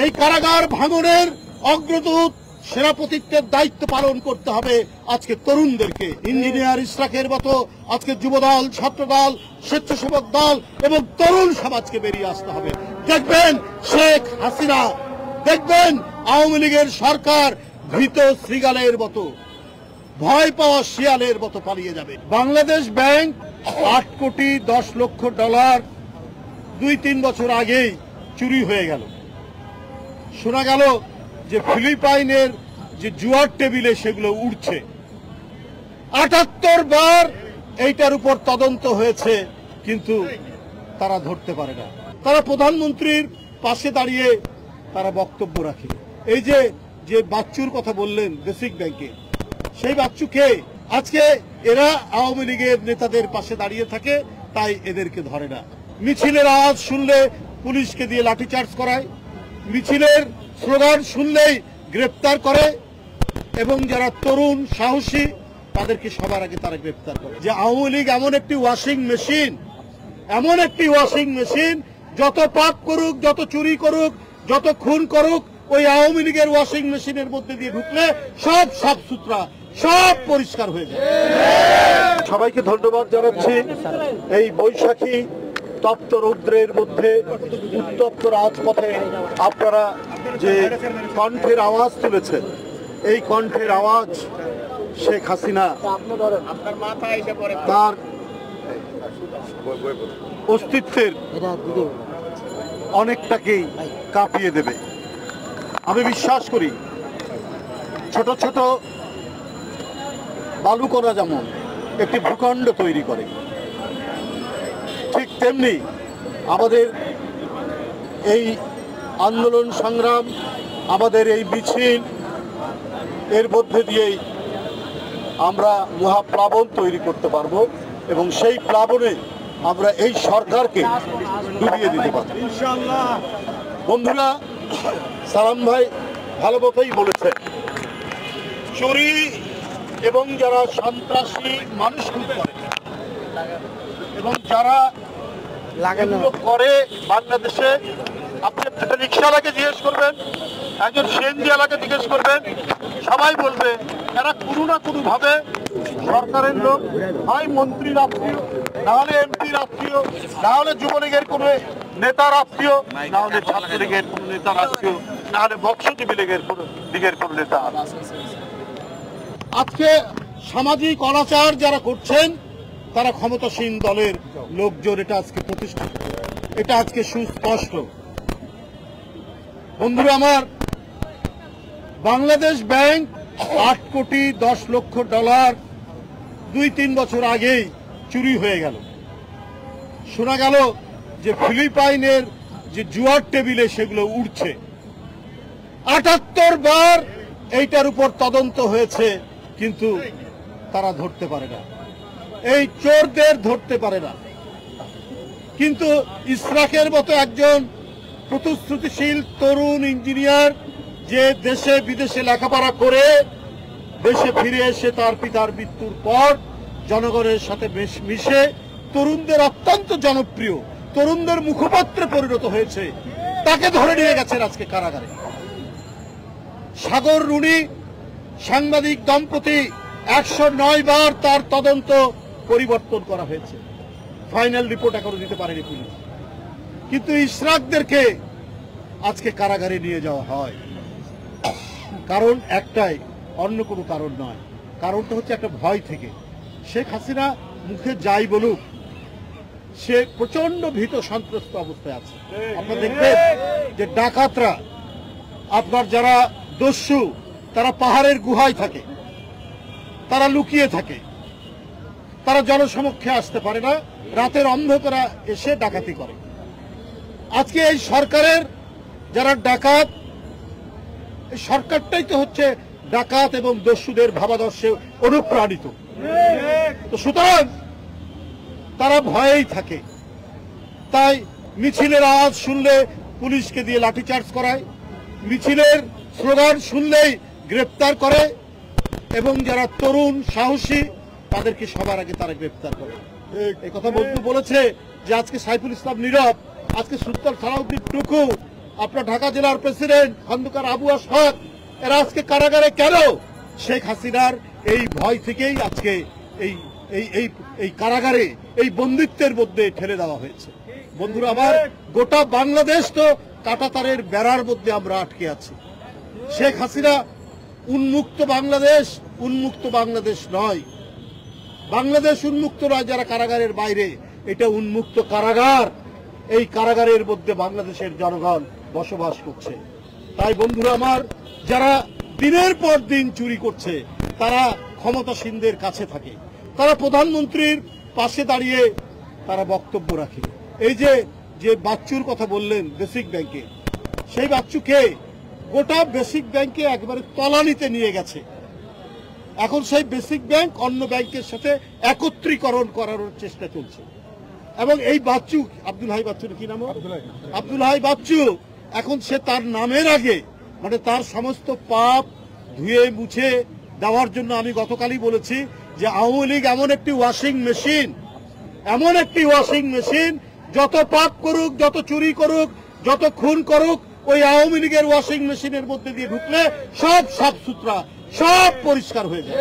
এই কারাগার ভাঙনের অগ্রদূত সেনাপতিত্বের দায়িত্ব পালন করতে হবে আজকে তরুণদেরকে। ইঞ্জিনিয়ার ইশরাকের মতো আজকে যুবদল, ছাত্রদল, স্বেচ্ছাসেবক দল এবং তরুণ সমাজকে বেরিয়ে আসতে হবে। দেখবেন শেখ হাসিনা, দেখবেন আওয়ামী লীগের সরকার ভীত শৃগালের মতো, ভয় পাওয়া শিয়ালের মতো পালিয়ে যাবে। বাংলাদেশ ব্যাংক 8 কোটি 10 লক্ষ ডলার 2-3 বছর আগেই চুরি হয়ে গেল। শোনা গেল যে ফিলিপাইনের যে জুয়ার টেবিলে সেগুলো উঠছে। 78 বার এইটার উপর তদন্ত হয়েছে, কিন্তু তারা ধরতে পারে না। তারা প্রধানমন্ত্রীর পাশে দাঁড়িয়ে তারা বক্তব্য রাখে। এই যে বাচ্চুর কথা বললেন বেসিক ব্যাংকে, সেই বাচ্চুকে আজকে এরা আওয়ামী লীগের নেতাদের পাশে দাঁড়িয়ে থাকে, তাই এদেরকে ধরে না। মিছিলের আওয়াজ শুনলে পুলিশকে দিয়ে লাঠিচার্জ করায়, মিছিলের স্লোগান শুনলেই গ্রেপ্তার করে, এবং যারা তরুণ সাহসী তাদেরকে সবার আগে তারা গ্রেপ্তার করে। যে আওয়ামী লীগ এমন একটি ওয়াশিং মেশিন, এমন একটি ওয়াশিং মেশিন, যত পাপ করুক, যত চুরি করুক, যত খুন করুক, ওই আওয়ামী লীগের ওয়াশিং মেশিনের মধ্যে দিয়ে ঢুকলে সব সাফ সুতরা, সব পরিষ্কার হয়ে যায়। সবাইকে ধন্যবাদ জানাচ্ছি। এই বৈশাখী তপ্ত রৌদ্রের মধ্যে, উত্তপ্ত রাজপথে আপনারা যে কণ্ঠের আওয়াজ তুলেছেন, এই কণ্ঠের আওয়াজ শেখ হাসিনা তার অস্তিত্বের অনেকটাকেই কাঁপিয়ে দেবে। আমি বিশ্বাস করি ছোট ছোট বালুকণা যেমন একটি ভূখণ্ড তৈরি করে, ঠিক তেমনি আমাদের এই আন্দোলন সংগ্রাম, আমাদের এই মিছিল, এর মধ্যে দিয়েই আমরা মহাপ্লাবন তৈরি করতে পারবো, এবং সেই প্লাবনে আমরা এই সরকারকে ডুবিয়ে দিতে পারবো ইনশাআল্লাহ। বন্ধুরা, সালাম ভাই ভালো কথাই বলেছেন। চুরি এবং যারা সন্ত্রাসী মানুষ খুন করে এবং যারা এগুলো করে বাংলাদেশে, আপনি একটা রিক্সাওয়ালাকে জিজ্ঞেস করবেন, একজন সিএনজিওয়ালাকে জিজ্ঞেস করবেন, সবাই বলবে এরা কোনো না কোনো ভাবে সরকারের লোক, হয় মন্ত্রীর আত্মীয়, না হলে এমপির আত্মীয়, না হলে যুবলীগের কোনো নেতার আত্মীয়, না হলে ছাত্রলীগের কোনো নেতার আত্মীয়, না হলে মৎস্যজীবী লীগের কোনো নেতা। আজকে সামাজিক অনাচার যারা করছেন তারা ক্ষমতাসীন দলের লোকজন, এটা আজকে প্রতিষ্ঠিত, এটা আজকে সুস্পষ্ট। বন্ধুরা আমার, বাংলাদেশ ব্যাংক 8 কোটি 10 লক্ষ ডলার 2-3 বছর আগেই চুরি হয়ে গেল। শোনা গেল যে ফিলিপাইনের যে জুয়ার টেবিলে সেগুলো উঠছে। 78 বার এইটার উপর তদন্ত হয়েছে, কিন্তু তারা ধরতে পারে না, এই চোরদের ধরতে পারে না। কিন্তু ইশরাকের মতো একজন প্রতিশ্রুতিশীল তরুণ ইঞ্জিনিয়ার, যে দেশে বিদেশে লেখাপড়া করে দেশে ফিরে এসে তার পিতার মৃত্যুর পর জনগণের সাথে মিশে তরুণদের অত্যন্ত জনপ্রিয়, তরুণদের মুখপাত্রে পরিণত হয়েছে, তাকে ধরে নিয়ে গেছেন আজকে কারাগারে। সাগর রুনি সাংবাদিক দম্পতি 109 বার তার তদন্ত পরিবর্তন করা হয়েছে, ফাইনাল রিপোর্ট এখনো দিতে পারেনি পুলিশ। কিন্তু ইশরাকদেরকে আজকে কারাগারে নিয়ে যাওয়া হয়, কারণ একটাই, অন্য কোনো কারণ নয়। কারণটা হচ্ছে একটা ভয় থেকে। শেখ হাসিনা মুখে যাই বলুক, সে প্রচন্ড ভীত সন্ত্রস্ত অবস্থায় আছে। আপনারা দেখবেন যে ডাকাতরা, আপনার যারা দস্যু, তারা পাহাড়ের গুহায় থাকে, তারা লুকিয়ে থাকে, তারা জনসমক্ষে আসতে পারে না, রাতের অন্ধকারে এসে ডাকাতি করে। আজকে এই সরকারের যারা ডাকাত, এই সরকারটাই তো হচ্ছে ডাকাত এবং দস্যুদের ভাবাদর্শে অনুপ্রাণিত। তো সুতরাং তারা ভয়েই থাকে, তাই মিছিলের আওয়াজ শুনলে পুলিশকে দিয়ে লাঠিচার্জ করায়, মিছিলের স্লোগান শুনলেই গ্রেপ্তার করে, এবং যারা তরুণ সাহসী তাদেরকে সবার আগে তারা গ্রেপ্তার করে। এই কথা বলতে বলেছে যে আজকে সাইফুল ইসলাম নীরব, আজকে সুলতান সালাউদ্দিন টুকু, আপনার ঢাকা জেলার প্রেসিডেন্ট খন্দকার আবু আশফাক এরা আজকে কারাগারে কেন? শেখ হাসিনার এই ভয় থেকেই আজকে এই এই এই এই কারাগারে এই বন্দিত্বের মধ্যে ঠেলে দেওয়া হয়েছে। বন্ধুরা আমার, গোটা বাংলাদেশ তো কাঁটাতারের বেড়ার মধ্যে আমরা আটকে আছি। শেখ হাসিনা উন্মুক্ত বাংলাদেশ নয়, বাংলাদেশ উন্মুক্ত নয়। যারা কারাগারের বাইরে, এটা উন্মুক্ত কারাগার। এই কারাগারের মধ্যে বাংলাদেশের জনগণ বসবাস করছে। তাই বন্ধুরা আমার, যারা দিনের পর দিন চুরি করছে তারা ক্ষমতাসীনদের কাছে থাকে, তারা প্রধানমন্ত্রীর পাশে দাঁড়িয়ে তারা বক্তব্য রাখে। এই যে বাচ্চুর কথা বললেন বেসিক ব্যাংকে, সেই বাচ্চুকে গোটা বেসিক ব্যাংকে একবারে তলানিতে নিয়ে গেছে। এখন সেই বেসিক ব্যাংক অন্য ব্যাংকের সাথে একত্রীকরণ করার চেষ্টা চলছে। এবং এই বাচ্চু আব্দুল হাই বাচ্চুর কি নাম? আব্দুল হাই বাচ্চু এখন সে তার নামের আগে মানে তার সমস্ত পাপ ধুয়ে মুছে দেওয়ার জন্য আমি গতকালই বলেছি যে আওয়ামী লীগ এমন একটি ওয়াশিং মেশিন, যত পাপ করুক, যত চুরি করুক, যত খুন করুক, ওই আওয়ামী লীগের ওয়াশিং মেশিনের মধ্যে দিয়ে ঢুকলে সব সাফ সুতরা, সব পরিষ্কার হয়ে যায়।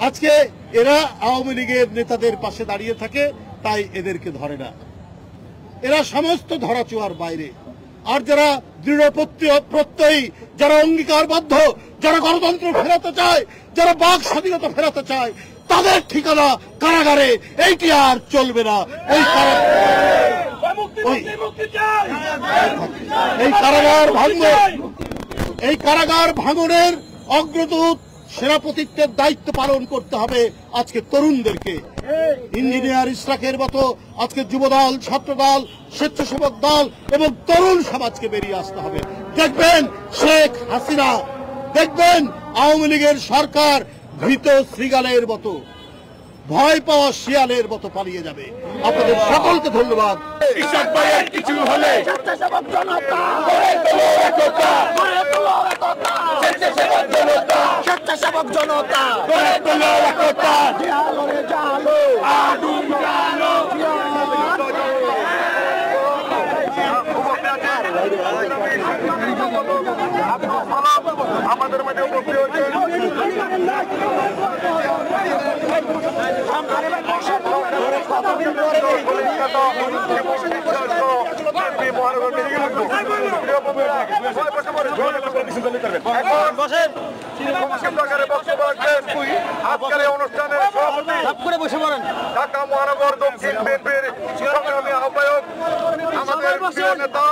আজকে এরা আওয়ামী লীগের নেতাদের পাশে দাঁড়িয়ে থাকে, তাই এদেরকে ধরে না। এরা সমস্ত ধরাছোঁয়ার বাইরে। আর যারা দৃঢ় প্রত্যয়ী, যারা অঙ্গীকারবদ্ধ, যারা গণতন্ত্র ফেরাতে চায়, যারা বাক স্বাধীনতা ফেরাতে চায়, তাদের ঠিকানা কারাগারে। এইটি আর চলবে না। এই কারাগার ভাঙনের অগ্রদূত সেনাপতিত্বের দায়িত্ব পালন করতে হবে আজকে তরুণদেরকে। ইঞ্জিনিয়ার ইশরাকের মতো আজকে যুবদল, ছাত্রদল, স্বেচ্ছাসেবক দল এবং তরুণ সমাজকে বেরিয়ে আসতে হবে। দেখবেন শেখ হাসিনা, দেখবেন আওয়ামী লীগের সরকার ভীত শৃগালের মতো, ভয় পাওয়া শিয়ালের মতো পালিয়ে যাবে। আপনাদের সকলকে ধন্যবাদ। ইশরাক ভাইয়ের কিছু হলে স্বেচ্ছাসেবক জনতা, স্বেচ্ছাসেবক জনতা গড়ে তোলো একতা। জালো রে জালো, আগুন জালো। আমাদের মাঝে উপস্থিত হয়েছেন আজকের অনুষ্ঠানের সভাপতি ঢাকা মহানগর দক্ষিণ বিএনপির সংগ্রামী আহ্বায়ক, আমাদের প্রিয় নেতা